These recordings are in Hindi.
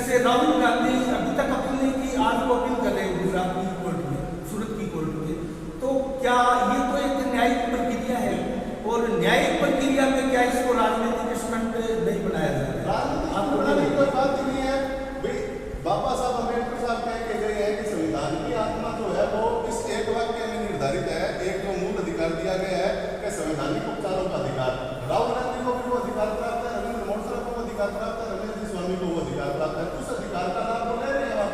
जैसे राहुल गांधी अभी तक अपील नहीं की, आज वो अपील कर रहे हैं गुजरात की कोर्ट में, सूरत की कोर्ट में। तो क्या ये तो एक न्यायिक प्रक्रिया है, और न्यायिक प्रक्रिया में क्या इसको राजनीतिक स्टंट नहीं बनाया जा रहा है? राजनीतिक बनाने की कोई बात ही नहीं है भाई। बाबा साहब अम्बेडकर साहब कह के गए हैं कि संविधान की आत्मा जो है वो इस एक वाक्य में निर्धारित है। एक जो मूल अधिकार दिया गया है कि संवैधानिक उपचारों का अधिकार, राहुल गांधी को भी वो अधिकार प्राप्त है, नरेंद्र मोदी साहब को वो अधिकार प्राप्त है, रमेश जी स्वामी को वो अधिकार प्राप्त है। उस अधिकार का लाभ वो ले रहे हैं।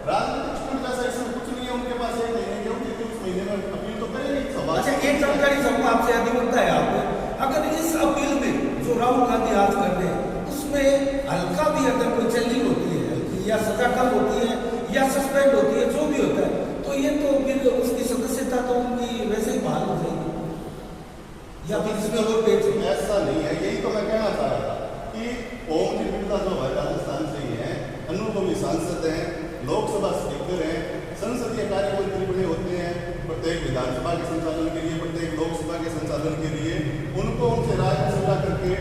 राजनीतिक स्टंट जैसा इसमें कुछ नहीं है उनके पास। एक महीने के उनके उस महीने में अपील तो करेंगे। अच्छा, एक जानकारी सबको आपसे अधिकता है आपको, अगर इस अपील में जो राहुल गांधी आज कर रहे हैं उसमें हल्का भी अगर कोई चेंजिंग होती है, या सजा कम होती है, या सस्पेंड होती है, जो भी होता है, तो ये तो फिर उसकी सदस्यता तो उनकी वैसे ही बहाल हो जाएगी, या फिर इसमें और पेज ऐसा नहीं है। यही तो मैं कहना चाह रहा था कि ओम त्रिपुरा जो हमारे राजस्थान से ही है, अनुभवी सांसद हैं, लोकसभा स्पीकर हैं, संसदीय कार्य मंत्री बने होते हैं प्रत्येक विधानसभा के संचालन के लिए, प्रत्येक लोकसभा के संचालन के लिए। उनको उनसे राय मशविरा करके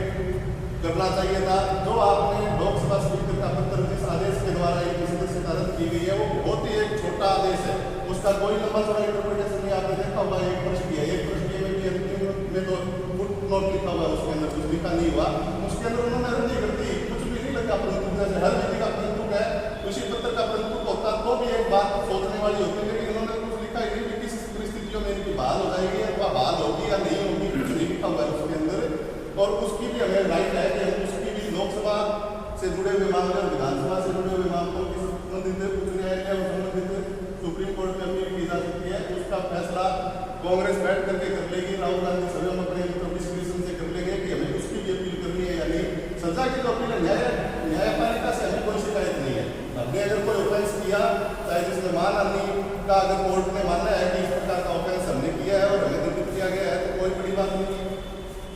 करना चाहिए था। जो आपने लोकसभा स्पीकर का पत्र जिस आदेश के द्वारा इनकी सदस्यता रद्द की गई है वो बहुत ही एक छोटा आदेश है, उसका कोई लंबा चौड़ा इंटरप्रिटेशन नहीं। आपने देखा होगा एक पृष्ठीय है, एक पृष्ठीय में भी में तो फुटनोट लिखा हुआ है, उसके अंदर कुछ लिखा नहीं हुआ, उसके अंदर उन्होंने रद्दी कर दी, कुछ भी नहीं लगा। परंतु जैसे हर विधि का परंतु है, उसी पत्र का परंतु होता तो भी एक बात सोचने वाली होती है। लेकिन उन्होंने कुछ लिखा ही नहीं कि किस परिस्थितियों में इनकी बहाल हो जाएगी, अथवा बहाल होगी या नहीं होगी, कुछ नहीं लिखा हुआ है उसके अंदर। और उसकी भी हमें राइट है कि हम उसकी भी लोकसभा से जुड़े हुए मामले और विधानसभा से जुड़े हुए मामलों की संबंधित उच्च न्यायालय और संबंधित सुप्रीम कोर्ट में अपील की जा सकती है। उसका फैसला कांग्रेस बैठ करके कर लेगी, राहुल गांधी सभी हम अपने डिस्क्रिप्शन से कर लेंगे कि हमें उसकी भी अपील करनी है या नहीं। सजा की तो अपील न्यायपालिका से हमें कोई शिकायत नहीं है। हमने अगर कोई ऑफेंस किया, चाहे जिसने माना नहीं का, अगर कोर्ट ने माना है कि इस प्रकार का ऑफेंस हमने किया है और हमें दंडित किया गया है, तो कोई बड़ी बात नहीं है।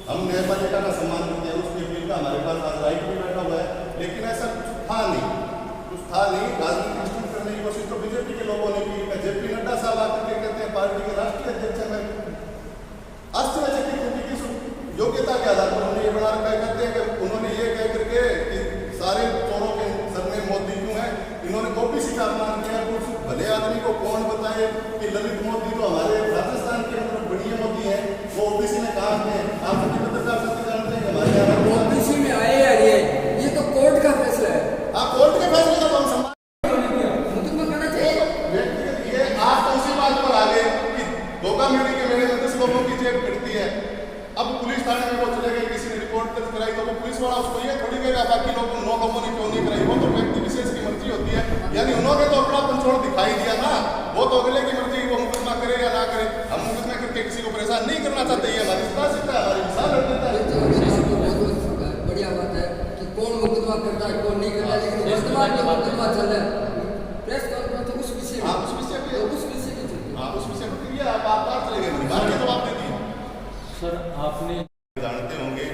हम न्यायपालिका का सम्मान करते हैं, उसकी अपील का हमारे पास आज राइट भी बैठा हुआ है। लेकिन ऐसा कुछ था नहीं, कुछ था नहीं। राजनीतिक स्टंट करने की कोशिश तो बीजेपी के लोगों ने की। जेपी नड्डा साहब आकर के कहते हैं पार्टी के राष्ट्रीय अध्यक्ष हैं, आश्चर्यचकित होती किस योग्यता के आधार पर उन्होंने ये बना रखा है। कहते हैं कि उन्होंने ये कह करके कि सारे चोरों के सरनेम मोदी क्यों है, इन्होंने ओबीसी का अपमान किया। कुछ भले आदमी को कौन बताए कि ललित मोदी तो हमारे राजस्थान के अंदर बढ़िया मोदी है, वो ओबीसी में काम है। आप सभी पत्रकार साथी जानते हैं कि हमारे यहाँ ओबीसी में आए यार, ये तो कोर्ट का फैसला है। आप कोर्ट के फैसले का तो हम सम्मान मुकदमा करना चाहिए। ये आप तो उसी बात पर आ गए कि धोखा मिलने के मेरे 10 लोगों की जेब कटती है। अब पुलिस थाने में वो चले गए, किसी ने रिपोर्ट दर्ज कराई, तो वो पुलिस वाला उसको ये थोड़ी कहेगा बाकी लोगों 9 लोगों ने क्यों नहीं कराई। वो तो व्यक्ति विशेष की मर्जी होती है। यानी उन्होंने तो अपना पंचोड़ दिखाई दिया ना, वो तो अगले की मर्जी, वो मुकदमा करे या ना करे। हम मुकदमा करके किसी को परेशान नहीं करना चाहते। ये हमारी सिद्धांत है, हमारी विशाल है। बढ़िया बात है कि कौन मुकदमा करता है कौन नहीं करता है, लेकिन वर्तमान में मुकदमा चल रहा है। प्रेस कॉन्फ्रेंस तो उस विषय में, उस विषय पे उस विषय में उस विषय में ये आप बात चले गए, बात के जवाब दे दिए। सर आपने जानते होंगे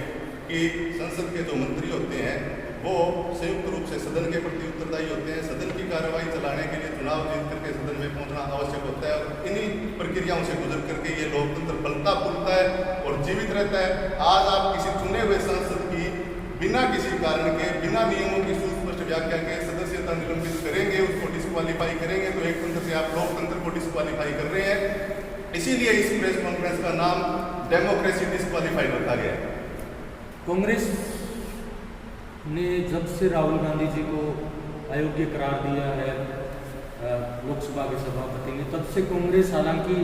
कि संसद के जो मंत्री होते हैं वो संयुक्त रूप से सदन के प्रति उत्तरदायी होते हैं। सदन की कार्रवाई चलाने के लिए चुनाव जीत करके सदन में पहुंचना आवश्यक होता है, और इन्हीं प्रक्रियाओं से गुजर करके ये लोकतंत्र फलता फूलता है और जीवित रहता है। आज आप किसी चुने हुए सांसद की बिना किसी कारण के, बिना नियमों की सुस्पष्ट व्याख्या के सदस्यता निलंबित करेंगे, उसको डिस्क्वालीफाई करेंगे, तो एक तंत्र से आप लोकतंत्र को डिस्क्वालीफाई कर रहे हैं। इसीलिए इस प्रेस कॉन्फ्रेंस का नाम डेमोक्रेसी डिस्क्वालीफाइड रखा गया है। कांग्रेस ने जब से राहुल गांधी जी को अयोग्य करार दिया है लोकसभा के सभापति ने, तब से कांग्रेस हालांकि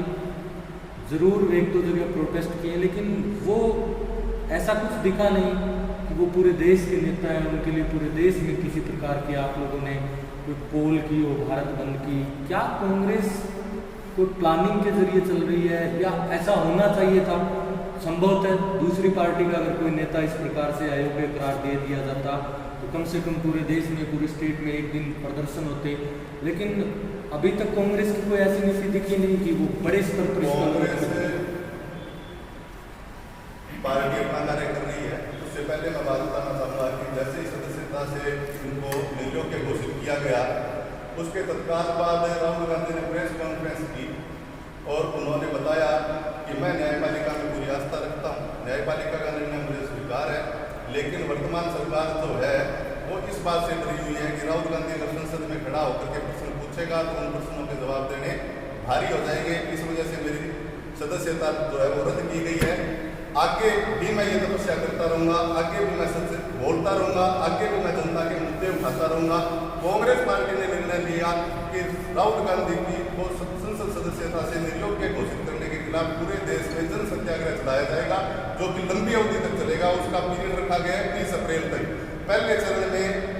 ज़रूर एक दो जगह प्रोटेस्ट किए, लेकिन वो ऐसा कुछ दिखा नहीं कि वो पूरे देश के नेता हैं, उनके लिए पूरे देश में किसी प्रकार की आप लोगों ने कोई पोल की हो, भारत बंद की। क्या कांग्रेस कोई प्लानिंग के जरिए चल रही है, या ऐसा होना चाहिए था? संभवतः दूसरी पार्टी का अगर कोई नेता इस प्रकार से अयोग्य करार दे दिया जाता तो कम से कम पूरे देश में, पूरे स्टेट में एक दिन प्रदर्शन होते। लेकिन अभी तक कांग्रेस की कोई ऐसी नीति दिखी नहीं कि वो बड़े स्तर पर पार्टी अपना कार्य कर रही है। उससे पहले मैं बात बताना चाहूँगा कि जैसे ही सदस्यता से उनको निर्योग्य घोषित किया गया, उसके तत्काल बाद राहुल गांधी ने प्रेस कॉन्फ्रेंस की और उन्होंने बताया कि मैं न्यायपालिका में पूरी आस्था रखता हूँ, न्यायपालिका का निर्णय मुझे स्वीकार है, लेकिन वर्तमान सरकार जो है वो इस इस बात से डरी हुई है कि राहुल गांधी अगर संसद में खड़ा होकर के प्रश्न पूछेगा तो उन प्रश्नों के जवाब देने भारी हो जाएंगे। इस वजह से मेरी सदस्यता जो है वो रद्द की गई है। आगे भी मैं ये तपस्या करता रहूंगा, आगे भी मैं सच बोलता रहूंगा, आगे भी मैं जनता के मुद्दे उठाता रहूंगा। कांग्रेस पार्टी ने निर्णय लिया कि राहुल गांधी की को संसद सदस्यता से निर्योग्य घोषित करने के खिलाफ पूरे देश में जन सत्याग्रह चलाया जाएगा, जो कि लंबी अवधि तक चलेगा। उसका पीरियड रखा गया है 30 अप्रैल तक। पहले चरण में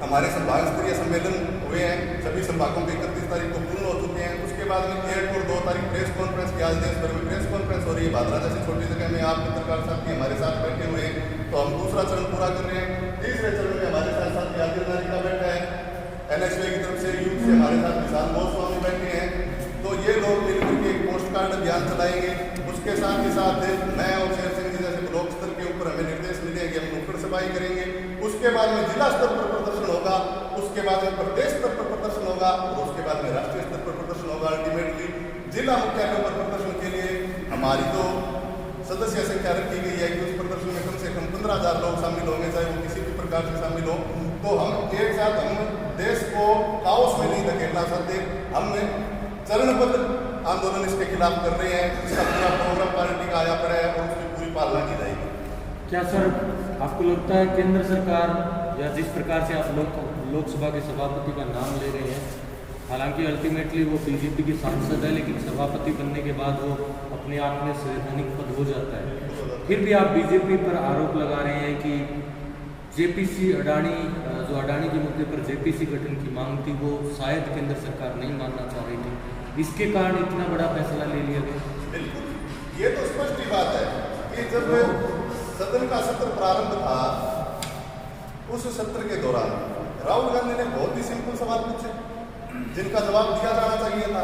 हमारे संभाग स्तरीय सम्मेलन हुए हैं, सभी संभागों में 31 तारीख को पूर्ण हो चुके हैं। उसके बाद में 1 और 2 तारीख प्रेस कॉन्फ्रेंस की, आज देश भर में प्रेस कॉन्फ्रेंस हो रही है। भादरा जैसी छोटी जगह में आप पत्रकार साहब भी हमारे साथ बैठे हुए हैं, तो हम दूसरा चरण पूरा कर रहे हैं। तीसरे चरण में हमारे साथ साथ यादगिर नारी का बैठा है, NSY की तरफ से यूथ से हमारे साथ विशाल गोस्वामी बैठे हैं। तो ये लोग मिलकर के एक पोस्ट कार्ड अभियान चलाएंगे। उसके साथ ही साथ मैं और शेर सिंह जी जैसे ब्लॉक स्तर के ऊपर हमें निर्देश मिले हैं कि हम नुक्कड़ सफाई करेंगे। उसके बाद में जिला स्तर पर प्रदर्शन होगा, उसके बाद में प्रदेश स्तर पर प्रदर्शन होगा और उसके बाद में राष्ट्रीय स्तर पर प्रदर्शन होगा। अल्टीमेटली जिला मुख्यालयों पर प्रदर्शन के लिए हमारी तो सदस्य संख्या रखी गई है कि उस प्रदर्शन में कम से कम 15,000 लोग शामिल होंगे, चाहे वो किसी भी प्रकार से शामिल हो। तो हम एक साथ हम देश को काओस में नहीं धकेलना चाहते, हम चरणबद्ध आंदोलन इसके खिलाफ कर रहे हैं। इसका पूरा प्रोग्राम पार्टी का आया पड़ा है और उसकी पूरी पालना की जाएगी। क्या सर आपको लगता है केंद्र सरकार या जिस प्रकार से आप लोकसभा के सभापति का नाम ले रहे हैं, हालांकि अल्टीमेटली वो बीजेपी के सांसद है, लेकिन सभापति बनने के बाद वो अपने आप में संवैधानिक पद हो जाता है, फिर भी आप बीजेपी पर आरोप लगा रहे हैं कि जेपीसी अडानी, जो अडानी के मुद्दे पर जेपीसी गठन की मांग थी, वो शायद केंद्र सरकार नहीं मानना चाह रही थी, इसके कारण इतना बड़ा फैसला ले लिया गया। बिल्कुल, ये तो स्पष्ट ही बात है कि जब सदन का सत्र प्रारंभ था, उस सत्र के दौरान राहुल गांधी ने बहुत ही सिंपल सवाल पूछे जिनका जवाब दिया जाना चाहिए था।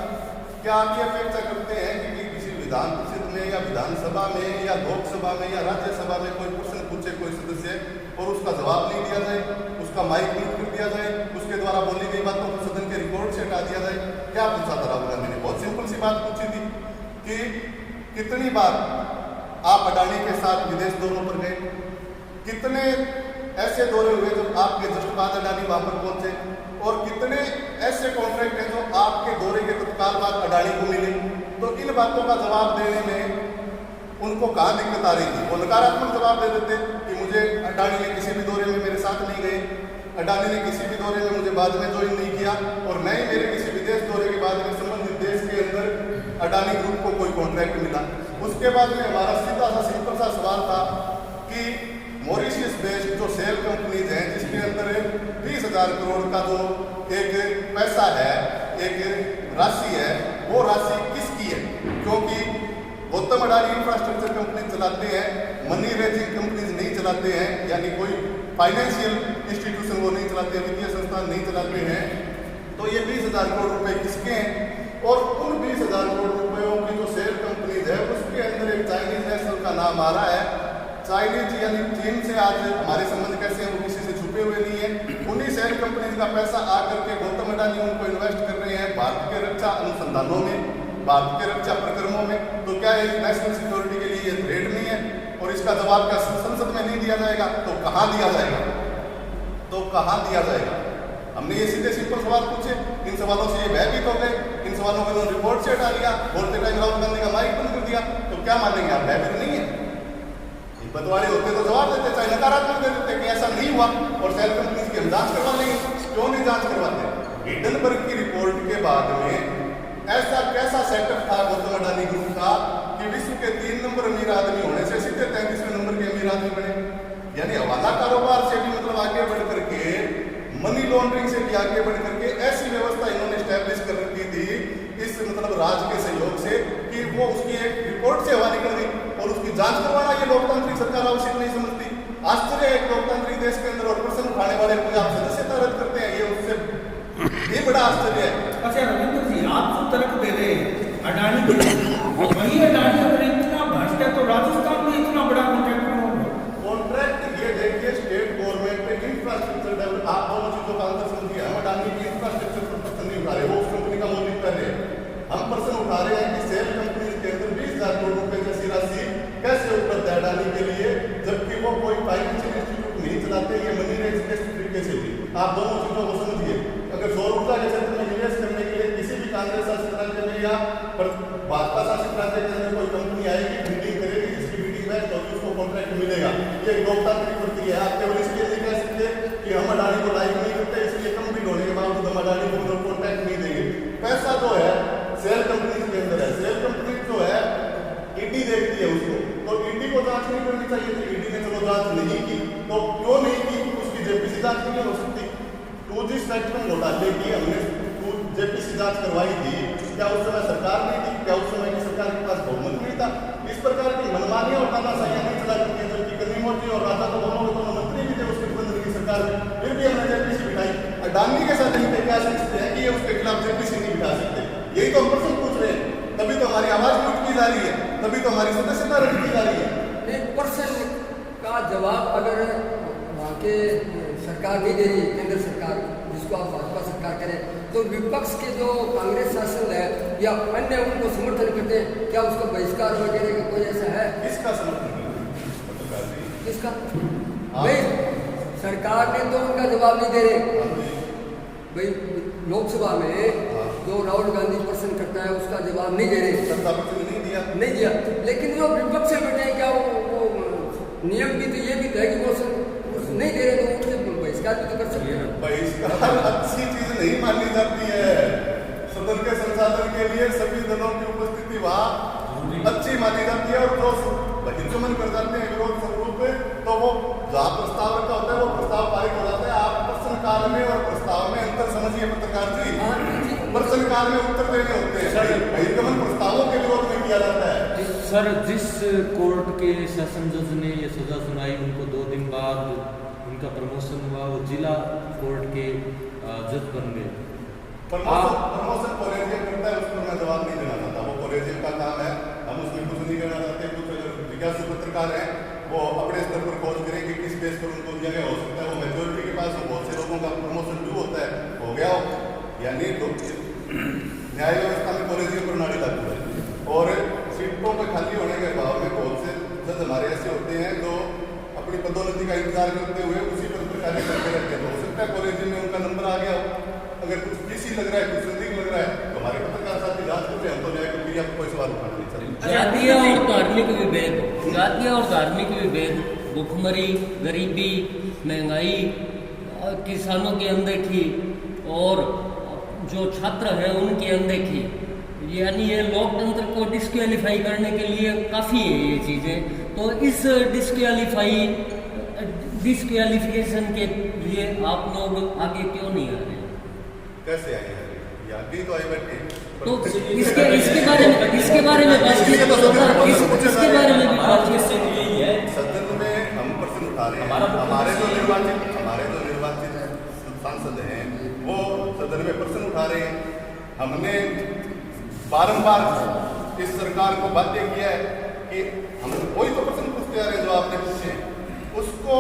क्या आप ये अपेक्षा करते हैं कि किसी विधान परिषद में या विधानसभा में या लोकसभा में या राज्यसभा में कोई प्रश्न पूछे कोई सदस्य और उसका जवाब नहीं दिया जाए, उसका माइक म्यूट कर दिया जाए, उसके द्वारा बोली गई बातों को सदन के रिकॉर्ड से हटा दिया जाए? क्या पूछा था राहुल गांधी ने? बहुत सिंपल सी बात पूछी थी कि कितनी बार आप अडानी के साथ विदेश दौरों पर गए, कितने ऐसे दौरे हुए जब आपके जस्ट बाद अडानी वहां पर पहुंचे, और कितने ऐसे कॉन्ट्रैक्ट हैं जो आपके दौरे के तत्काल बाद अडानी को मिले। तो इन बातों का जवाब देने में उनको कहाँ दिक्कत आ रही थी? वो नकारात्मक जवाब दे देते कि मुझे अडानी ने किसी भी दौरे में मेरे साथ नहीं गए, अडानी ने किसी भी दौरे में मुझे बाद में ज्वाइन नहीं किया, और न ही मेरे किसी विदेश दौरे के बाद में संबंधित देश के अंदर अडानी ग्रुप को कोई कॉन्ट्रैक्ट मिला। उसके बाद में हमारा सीधा सा सिंपल सा सवाल था कि मॉरिशियस बेस्ड जो सेल कंपनीज हैं, जिसके अंदर 20,000 करोड़ का जो एक पैसा है, एक राशि है, वो राशि किसकी है? क्योंकि गौतम अडानी इंफ्रास्ट्रक्चर कंपनी चलाते हैं, मनी रेजिंग कंपनीज नहीं चलाते हैं, यानी कोई फाइनेंशियल इंस्टीट्यूशन वो नहीं चलाते हैं, वित्तीय संस्थान नहीं चलाते हैं। तो ये 20,000 करोड़ रुपए किसके हैं? और उन 20,000 करोड़ रुपयों की जो सेल कंपनीज है, उसके अंदर एक चाइनीज नेशनल का नाम आ रहा है। चाइनीज यानी चीन से आज हमारे संबंध कैसे हैं, वो किसी से छुपे हुए नहीं है। उन्हीं सेल कंपनीज का पैसा आकर के गौतम अडानी उनको इन्वेस्ट कर रहे हैं भारत के रक्षा अनुसंधानों में, भारत के रक्षा प्रकरणों में। तो क्या ये नेशनल सिक्योरिटी के लिए ये थ्रेट नहीं है? और इसका जवाब क्या संसद में नहीं दिया जाएगा? तो कहाँ दिया जाएगा? तो कहाँ दिया जाएगा? हमने ये सीधे सिंपल सवाल पूछे, इन सवालों से ये भयभीत हो गए, इन सवालों को रिपोर्ट से हटा लिया, बोलते टाइम राहुल गांधी का माइक बंद कर दिया। तो क्या मानेंगे आप? भयभीत नहीं है? बदवाड़े होते तो जवाब देते, चाहे नकारात्मक दे देते कि ऐसा नहीं हुआ और सेल कंपनीज की हम जांच करवा लेंगे। क्यों नहीं जांच करवाते? हिंडनबर्ग की रिपोर्ट के बाद में ऐसा कैसा सेटअप था गौतम अडानी ग्रुप का कि विश्व के 3 नंबर अमीर आदमी होने से सीधे 33वें नंबर के अमीर आदमी बने। यानी हवाला कारोबार से भी मतलब आगे बढ़ करके, मनी लॉन्ड्रिंग से भी आगे बढ़ करके ऐसी व्यवस्था इन्होंने स्टैब्लिश कर रखी थी इस मतलब राज्य के सहयोग से कि वो उसकी एक रिपोर्ट से हवा निकल गई और उसकी जांच करवाना ये लोकतांत्रिक सरकार आवश्यक नहीं समझती। आश्चर्य है एक लोकतांत्रिक देश के अंदर और प्रश्न उठाने वाले को आप सदस्यता रद्द करते हैं, ये उससे ये बड़ा आश्चर्य है। अच्छा रविंद्र जी, आप जो तर्क दे रहे हैं अडानी के, वही अडानी अगर इतना भ्रष्ट है तो राजस्थान में इतना बड़ा कॉन्ट्रैक्ट क्यों होगा? कॉन्ट्रैक्ट ये देखिए, स्टेट गवर्नमेंट में इंफ्रास्ट्रक्चर डेवलप, आप दोनों चीजों का अंतर समझिए। हम अडानी की इंफ्रास्ट्रक्चर पर प्रश्न नहीं उठा रहे, वो उस कंपनी का मौलिक कार्य है। हम प्रश्न उठा रहे हैं कि सेल कंपनीज के अंदर 20,000 करोड़ रुपए जैसी राशि कैसे उपलब्ध है अडानी के लिए, जबकि वो कोई फाइनेंशियल इंस्टीट्यूट नहीं चलाते। ये मनी रेजिंग किस तरीके से हुई? आप दोनों चीजों को समझिए। अगर सौर ऊर्जा के क्षेत्र में निवेश करने के लिए किसी भी कांग्रेस शासित राज्य में या भाजपा शासित राज्य के अंदर कोई कंपनी आएगी, बिल्डिंग करेगी, जिसकी बिल्डिंग में तो उसको कॉन्ट्रैक्ट मिलेगा। ये एक लोकतांत्रिक प्रक्रिया है। आप केवल इसलिए नहीं कह सकते कि हम अडानी को लाइक नहीं करते, इसलिए कम बिल होने के बावजूद हम अडानी को कॉन्ट्रैक्ट नहीं देंगे। पैसा जो है सेल कंपनी के अंदर है, सेल कंपनी जो है ईडी देखती है उसको, तो ईडी को जांच नहीं करनी चाहिए थी। ईडी ने चलो जांच नहीं की, तो क्यों नहीं की? उसकी जेपीसी जांच नहीं हो सकती। 2G स्पेक्ट्रम घोटाले की हमने जेपीसी जांच करवाई थी, क्या उस समय सरकार नहीं थी? क्या उस समय की सरकार के पास बहुमत नहीं था? इस प्रकार की मनमानियां और तानाशाहियां नहीं चला करती है। जबकि कनीमोजी और राजा तो दोनों मंत्री भी थे उसके प्रबंधन की सरकार में, फिर भी हमने जेपीसी बिठाई। अडानी के साथ इन पे क्या सोचते हैं कि ये उसके खिलाफ जेपीसी नहीं बिठा सकते? यही तो हम प्रश्न पूछ रहे हैं। तभी तो हमारी आवाज भी उठती जा रही है, तभी तो हमारी सदस्यता रखी जा रही है। एक प्रश्न का जवाब अगर वहाँ के सरकार नहीं दे रही, केंद्र सरकार जिसको आप भाजपा सरकार करें, तो विपक्ष के जो कांग्रेस शासन है या अन्य उनको समर्थन करते हैं, क्या उसका बहिष्कार वगैरह का कोई ऐसा है? किसका समर्थन करते हैं? किसका? भाई सरकार ने तो उनका जवाब नहीं दे रहे। भाई लोकसभा में जो राहुल गांधी प्रश्न करता है उसका जवाब नहीं दे रहे, सत्ता पक्ष ने नहीं दिया। लेकिन जो विपक्ष से बैठे हैं, क्या वो नियम भी तो ये भी है कि वो नहीं दे रहे तो उनसे बहिष्कार भी तो कर सकते हैं। बहिष्कार अच्छी चीज नहीं मानी जाती है। सदन के संचालन के लिए सभी दलों की उपस्थिति वहाँ अच्छी मानी जाती है, और जो बहिर्गमन कर जाते हैं विरोध स्वरूप, तो वो जहाँ प्रस्ताव रखा होता है वो प्रस्ताव पारित हो जाता है। आप प्रश्नकाल में और प्रस्ताव में अंतर समझिए पत्रकार जी। प्रश्नकाल में उत्तर देने होते हैं, बहिर्गमन प्रस्तावों के विरोध में किया जाता है। सर, जिस कोर्ट के सेशन जज ने ये सजा सुनाई, उनको 2 दिन बाद उनका प्रमोशन हुआ, वो जिला कोर्ट के जज बन गए। प्रमोशन कॉलेजियम करता है, उस पर मैं जवाब नहीं देना चाहता। वो कॉलेजियम का काम है, हम उसमें कुछ नहीं करना चाहते। कुछ जिज्ञासु पत्रकार हैं, वो अपने स्तर पर खोज करें कि किस बेस पर उनको दिया गया। हो सकता है वो मेजोरिटी के पास बहुत से लोगों का प्रमोशन भी होता है, हो गया हो, यानी न्याय व्यवस्था में कॉलेजियम प्रणाली लागू है। और सीटों पर खाली होने के भाव में बहुत से जज हमारे ऐसे होते हैं जो अपनी पदोन्नति का इंतजार करते हुए उसी पद पर कार्य करते रहते हैं। तो हो सकता है कॉलेजियम में उनका नंबर आ गया हो। अगर कुछ पीसी लग रहा है, कुछ संदिग्ध लग रहा है, तो हमारे पत्रकार साथी जांच करते हैं। हम तो न्याय प्रक्रिया पर कोई सवाल उठाना नहीं चाहिए। जातीय और धार्मिक विभेद, जातीय और धार्मिक विभेद, भुखमरी, गरीबी, महंगाई, किसानों की अनदेखी और जो छात्र हैं उनकी अनदेखी, यानी ये लोकतंत्र को डिस्क्वालीफाई करने के लिए काफ़ी है ये चीज़ें। तो इस डिस्क्वालिफिकेशन के लिए आप लोग आगे क्यों नहीं आ रहे? कैसे आए हैं? यात्री तो आए बैठे। तो इसके बारे में बातचीत सदन में हम प्रश्न उठा रहे हैं। हमारे जो निर्वाचित सांसद हैं वो सदन में प्रश्न उठा रहे हैं। हमने बारंबार इस सरकार को बाध्य किया है कि हम कोई तो प्रश्न पूछते आ रहे हैं जो आपने पूछे, उसको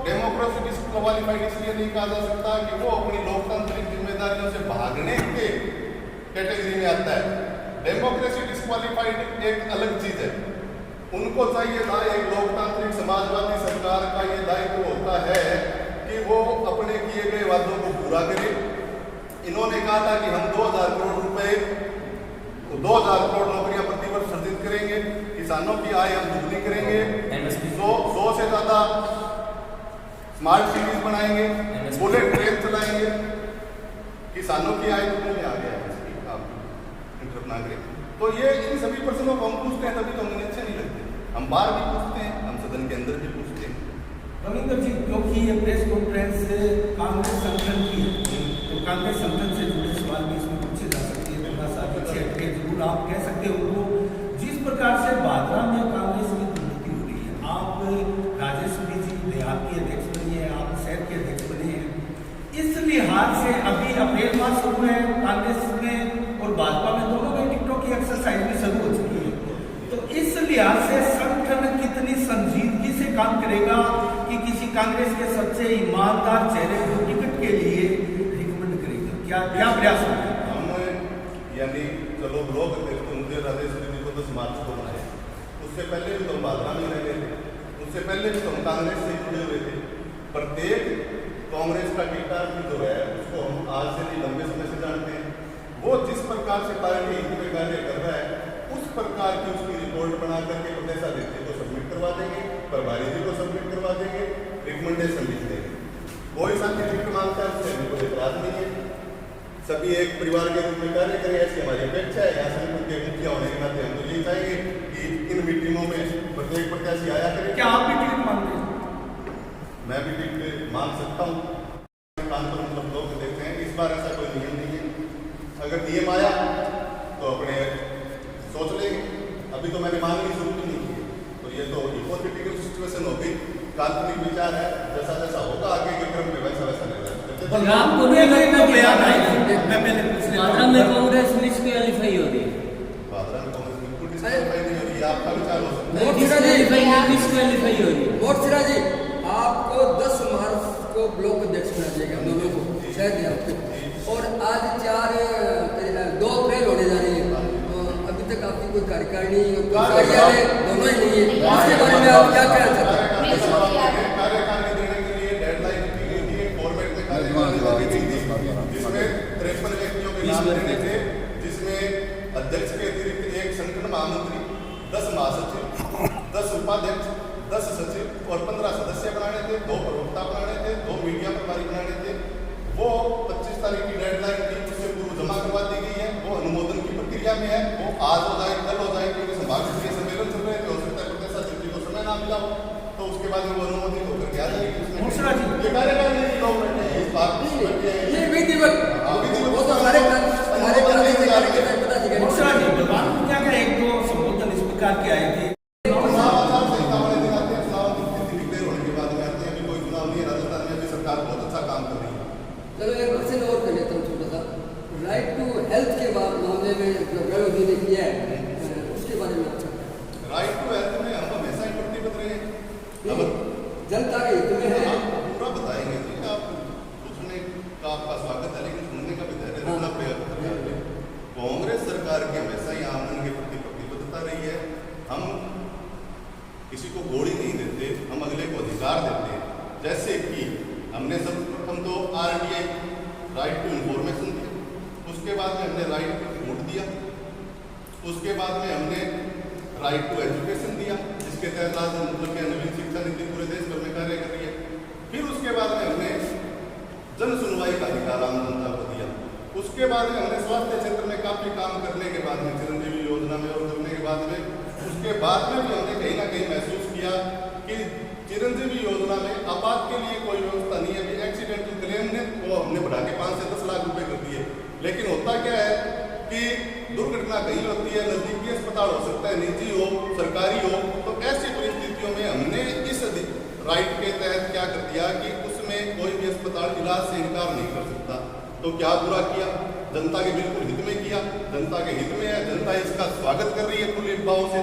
डेमोक्रेसी डिस्क्वालीफाइड इसलिए नहीं कहा जा सकता कि वो अपनी लोकतांत्रिक जिम्मेदारियों से भागने के कैटेगरी में आता है। डेमोक्रेसी डिस्क्वालीफाइड एक अलग चीज है। उनको चाहिए था, एक लोकतांत्रिक समाजवादी सरकार का ये दायित्व होता है कि वो अपने किए गए वादों को पूरा करे। इन्होंने कहा था कि हम 2000 करोड़ रुपए, 2000 करोड़ नौकरियां प्रतिवर्ष सृजित करेंगे, किसानों की आय हम दुगनी करेंगे, 100 से ज्यादा स्मार्ट सिटीज बनाएंगे, बुलेट ट्रेन चलाएंगे, किसानों की आय दुगनी में आ गया है। तो ये इन सभी प्रश्नों को हम पूछते हैं, तभी तो हमें अच्छे नहीं लगते। हम बाहर भी पूछते हैं, हम सदन के अंदर भी पूछते हैं। रविंद्र जी, क्योंकि ये प्रेस कॉन्फ्रेंस कांग्रेस संगठन की है, तो कांग्रेस संगठन से जुड़े सवाल भी इसमें पूछे जा सकते हैं। थोड़ा सा पीछे हटके जरूर आप कह सकते हो उनको, जिस प्रकार से भादरा में कांग्रेस की दुर्नीति हो रही है। आप राजेश्वरी जी देहात के अध्यक्ष बनी है, आप शहर के अध्यक्ष बने हैं। इस लिहाज से अभी अप्रैल माह शुरू है कांग्रेस में और भाजपा में, दोनों में टिकटों की एक्सरसाइज भी शुरू हो चुकी है। तो इस लिहाज से संगठन कितनी संजीदगी से काम करेगा कि किसी कांग्रेस के सबसे ईमानदार चेहरे को टिकट के लिए रिकमेंड करेगा? क्या प्रयास होगा? हम यानी चलो लोग मुझे राजेश्वरी जी को 10 मार्च को बनाए, उससे पहले भी तो हम भादरा में रह गए थे, उससे पहले भी तो हम कांग्रेस से जुड़े हुए थे। प्रत्येक कांग्रेस का किरदार भी जो है उसको हम आज से नहीं लंबे समय से जानते हैं। वो जिस प्रकार से पार्टी हित में कार्य कर रहा है उस प्रकार की उसकी रिपोर्ट बना करके प्रदेशाध्यक्ष को सबमिट करवा देंगे, प्रभारी जी को सबमिट करवा देंगे, रिकमेंडेशन लिख देंगे। कोई साइंटिफिक मानता है उससे हमें कोई एतराज नहीं है। सभी एक परिवार के रूप में कार्य करें ऐसी हमारी अपेक्षा है। यहाँ से उनके मुखिया होने के नाते हम तो यही चाहेंगे कि इन मीटिंगों में प्रत्येक प्रत्याशी आया करे। क्या आप भी टिकट मांगते हैं? मैं भी टिकट मांग सकता हूँ। कानपुर मतलब लोग देखते हैं, इस बार ऐसा कोई नियम नहीं है। अगर नियम आया तो अपने सोच लेंगे। अभी तो मैंने मांगनी शुरू भी नहीं की, तो ये तो हिपोथेटिकल सिचुएशन हो गई, काल्पनिक विचार है। जैसा जैसा होगा आगे के क्रम में वैसा वैसा नहीं रहा। आपको नहीं लगता कि आगरा में कांग्रेस डिस्क्वालीफाई हो रही है? आगरा में कांग्रेस बिल्कुल डिस्क्वालीफाई नहीं हो रही है। आपका विचार हो सकता है। डिस्क्वालीफाई हो रही है। मोर्चा जी, आपको 10 मार्च को ब्लॉक अध्यक्ष बना दिया गया दोनों को, शायद आपको, और आज 2 अप्रैल होने जा रही है। अभी तक आपकी कोई कार्यकारिणी दोनों ही नहीं है, इसके बारे में आप क्या कहना चाहते हैं? कार्यकारिणी देने के लिए डेडलाइन दी गई थी, फॉर्मेट में कार्यकारिणी दी गई थी, जिसमें 53 व्यक्तियों के नाम देने थे, जिसमें अध्यक्ष के अतिरिक्त 1 संगठन महामंत्री, 10 महासचिव, 10 उपाध्यक्ष, 10 सचिव और 15 सदस्य बनाने थे, 2 प्रवक्ता बनाने थे, 2 मीडिया प्रभारी बनाने थे। वो 25 तारीख की डेडलाइन थी, उससे पूर्व जमा करवा दी गई है। वो अनुमोदन की प्रक्रिया में है। वो आज हो जाए, कल हो जाए, क्योंकि संभाग स्तरीय सम्मेलन चल रहे थे, हो सकता है प्रदेशाध्यक्ष को समय ना मिला हो, तो उसके बाद में वो अनुमोदित होकर के आ जाएगी। ये कार्यकारिणी के लोग बैठे हैं, इस बात ये विधिवत वो तो सारे बलवान पूनिया का 1-2 संबोधन इस प्रकार के आए थे। चलो एक क्वेश्चन और कर लेता हूँ छोटा सा। राइट टू हेल्थ के मामले में जो गृह ने किया है उसके बारे में राइट टू हेल्थ में हम हमेशा ही प्रतिबद्ध रहे हैं। जनता के हित में है, पूरा बताएंगे जी। आप पूछने का आपका स्वागत है, लेकिन सुनने का भी धैर्य रखना पड़ेगा। कांग्रेस सरकार की हमेशा ही आमदन के प्रति प्रतिबद्धता रही है। हम किसी को गोली नहीं देते, हम अगले को अधिकार देते हैं। जैसे कि हमने सर्वप्रथम तो RTI राइट टू इन्फॉर्मेशन दिया, उसके बाद में हमने राइट टू वोट दिया, उसके बाद में हमने राइट टू एजुकेशन दिया, जिसके तहत आज मतलब कि नवीन शिक्षा नीति पूरे देश भर में कार्य कर रही है। फिर उसके बाद में हमने जन सुनवाई का अधिकार आम जनता को दिया। उसके बाद में हमने स्वास्थ्य क्षेत्र में काफी काम करने के बाद में चिरंजीवी योजना में और करने के बाद में उसके बाद में भी हमने कहीं ना कहीं महसूस किया कि चिरंजीवी योजना में आपात के लिए कोई व्यवस्था नहीं है। अभी एक्सीडेंटल क्लेम ने वो हमने बढ़ा के 5 से 10 लाख रुपए कर दिए। लेकिन होता क्या है कि दुर्घटना कहीं होती है, नजदीकी अस्पताल हो सकता है, निजी हो, सरकारी हो, तो ऐसी परिस्थितियों में हमने इस राइट के तहत क्या कर दिया कि उसमें कोई भी अस्पताल इलाज से इनकार नहीं कर सकता। तो क्या बुरा किया? जनता के बिल्कुल हित में किया, जनता के हित में है, जनता इसका स्वागत कर रही है खुले भाव से।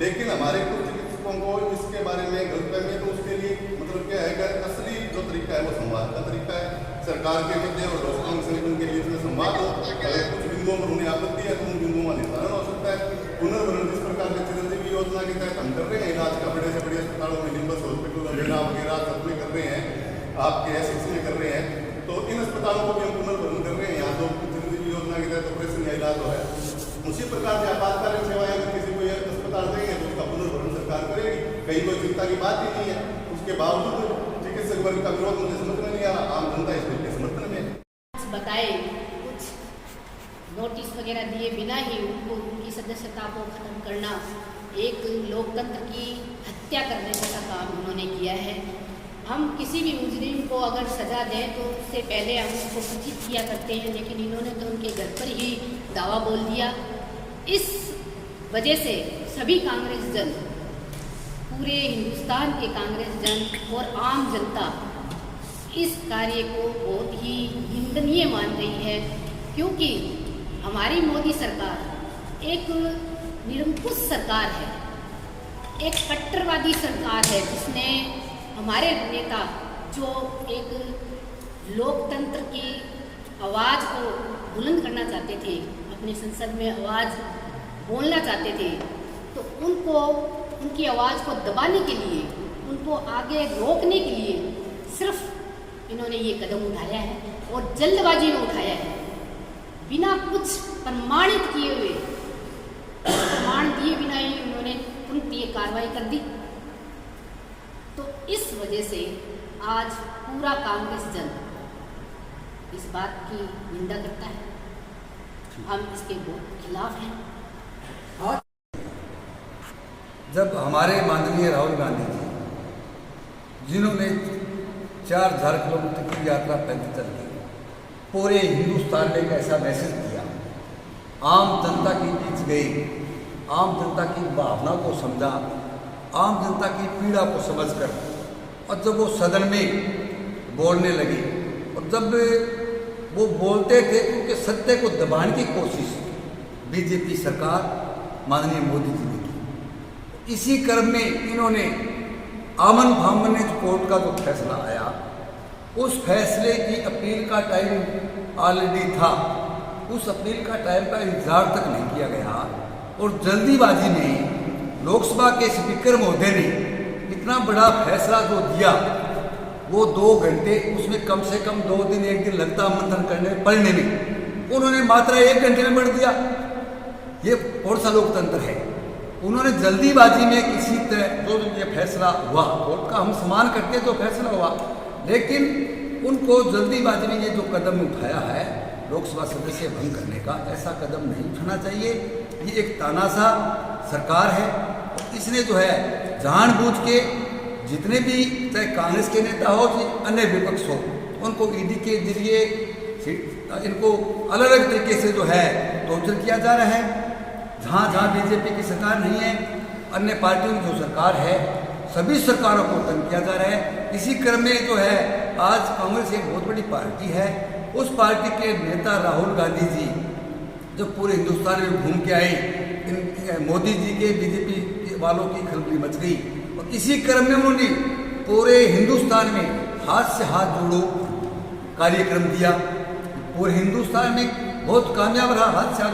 लेकिन हमारे कुछ चिकित्सकों को इसके बारे में गलतफहमी है, तो उसके लिए मतलब क्या है कि असली जो तरीका है वो संवाद का तरीका है। सरकार के मध्य और लोकतांत्रिक संगठन के बीच में संवाद हो, अगर कुछ बिंदुओं पर उन्हें आपत्ति है तो उन बिंदुओं का निर्धारण हो सकता है। पुनर्भरण जिस प्रकार के चिरंजीवी योजना के तहत हम कर रहे हैं, इलाज का बड़े से बड़े अस्पतालों में निम्बस हॉस्पिटल वगैरह वगैरह सब में कर रहे हैं, आपके एसिक्स में कर रहे हैं, तो इन अस्पतालों को भी हम पुनर्भरण कर रहे हैं। यहाँ तो चिरंजीवी योजना के तहत ऑपरेशन या इलाज हो है। उसी प्रकार से आपातकालीन सेवाएं अगर किसी को यह अस्पताल देंगे तो उसका पुनर्भरण सरकार करेगी। कहीं कोई चिंता की बात ही नहीं है। उसके बावजूद चिकित्सक वर्ग का विरोध मुझे समझ में नहीं आ रहा। आम जनता इस के समर्थन में बताए कुछ नोटिस वगैरह दिए बिना ही उनको उनकी सदस्यता को खत्म करना एक लोकतंत्र की हत्या करने जैसा काम उन्होंने किया है। हम किसी भी मुजरिम को अगर सज़ा दें तो उससे पहले हम उसको सूचित किया करते हैं, लेकिन इन्होंने तो उनके घर पर ही दावा बोल दिया। इस वजह से सभी कांग्रेस जन, पूरे हिंदुस्तान के कांग्रेस जन और आम जनता इस कार्य को बहुत ही निंदनीय मान रही है, क्योंकि हमारी मोदी सरकार एक निरंकुश सरकार है, एक कट्टरवादी सरकार है, जिसने हमारे नेता जो एक लोकतंत्र की आवाज़ को बुलंद करना चाहते थे, अपने संसद में आवाज़ बोलना चाहते थे, तो उनको उनकी आवाज़ को दबाने के लिए, उनको आगे रोकने के लिए सिर्फ इन्होंने ये कदम उठाया है और जल्दबाजी में उठाया है, बिना कुछ प्रमाणित किए हुए, प्रमाण दिए बिना ही उन्होंने तुरंत ये कार्रवाई कर दी। तो इस वजह से आज पूरा कांग्रेस जन इस बात की निंदा करता है, हम इसके बहुत खिलाफ हैं। जब हमारे माननीय राहुल गांधी जी, जिन्होंने 4000 किलोमीटर की यात्रा पैदल चल के पूरे हिंदुस्तान में एक ऐसा मैसेज दिया, आम जनता के बीच गए, आम जनता की भावना को समझा, आम जनता की पीड़ा को समझकर, और जब वो सदन में बोलने लगे और जब वो बोलते थे तो उनके सत्य को दबाने की कोशिश बीजेपी सरकार माननीय मोदी जी ने की। इसी क्रम में इन्होंने आमन फामन ने कोर्ट का जो फैसला आया, उस फैसले की अपील का टाइम ऑलरेडी था, उस अपील का टाइम का इंतजार तक नहीं किया गया और जल्दीबाजी में लोकसभा के स्पीकर महोदय ने इतना बड़ा फैसला जो दिया, वो 2 घंटे, उसमें कम से कम 2 दिन 1 दिन लगता मंथन करने पढ़ने में, उन्होंने मात्र 1 घंटे में बढ़ दिया। ये कौन सा लोकतंत्र है? उन्होंने जल्दीबाजी में किसी तरह जो ये फैसला हुआ, कोर्ट का हम सम्मान करते जो फैसला हुआ, लेकिन उनको जल्दीबाजी में ये जो कदम उठाया है लोकसभा सदस्य भंग करने का, ऐसा कदम नहीं उठाना चाहिए। ये एक तानाशाह सरकार है, इसने जो है जानबूझ के जितने भी, चाहे कांग्रेस के नेता हो चाहे अन्य विपक्ष हो, उनको ईडी के जरिए इनको अलग अलग तरीके से जो है टॉर्चर किया जा रहा है। जहाँ जहाँ बीजेपी की सरकार नहीं है, अन्य पार्टियों की जो सरकार है, सभी सरकारों को तंग किया जा रहा है। इसी क्रम में जो है आज कांग्रेस एक बहुत बड़ी पार्टी है, उस पार्टी के नेता राहुल गांधी जी जब पूरे हिंदुस्तान में घूम के आए, मोदी जी के बीजेपी वालों की खलबली मच गई और इसी क्रम में उन्होंने पूरे हिंदुस्तान में हाथ से हाथ जोड़ो कार्यक्रम दिया। पूरे हिंदुस्तान में बहुत कामयाब रहा हाथ से हाथ